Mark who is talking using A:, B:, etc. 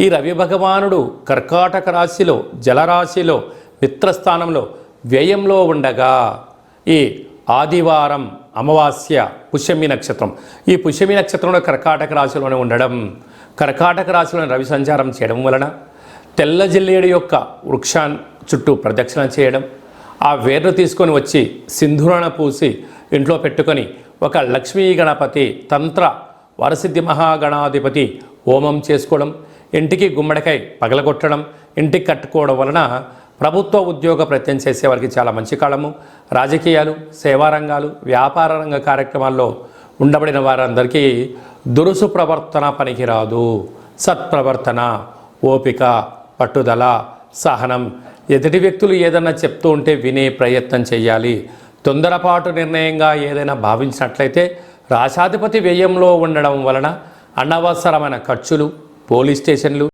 A: ఈ రవి భగవానుడు కర్కాటక రాశిలో జలరాశిలో మిత్రస్థానంలో వ్యయంలో ఉండగా ఈ ఆదివారం అమావాస్య పుష్యమి నక్షత్రం, ఈ పుష్యమి నక్షత్రంలో కర్కాటక రాశిలోనే ఉండడం, కర్కాటక రాశిలోని రవి సంచారం చేయడం వలన తెల్ల జిల్లేడు యొక్క వృక్షాన్ని చుట్టూ ప్రదక్షిణ చేయడం, ఆ వేర్లు తీసుకొని వచ్చి సింధూరణ పూసి ఇంట్లో పెట్టుకొని ఒక లక్ష్మీ గణపతి తంత్ర వరసిద్ధి మహాగణాధిపతి హోమం చేసుకోవడం, ఇంటికి గుమ్మడికాయ పగలగొట్టడం, ఇంటికి కట్టుకోవడం వలన ప్రభుత్వ ఉద్యోగ ప్రయత్నం చేసే వారికి చాలా మంచి కాలము. రాజకీయాలు, సేవా రంగాలు, వ్యాపార రంగ కార్యక్రమాల్లో ఉండబడిన వారందరికీ దురుసు ప్రవర్తన పనికిరాదు. సత్ప్రవర్తన, ఓపిక, పట్టుదల, సహనం, ఎదుటి వ్యక్తులు ఏదైనా చెప్తూ ఉంటే వినే ప్రయత్నం చేయాలి. తొందరపాటు నిర్ణయంగా ఏదైనా భావించినట్లయితే రాశాధిపతి వ్యయంలో ఉండడం వలన అనవసరమైన ఖర్చులు, పోలీస్ స్టేషన్లు,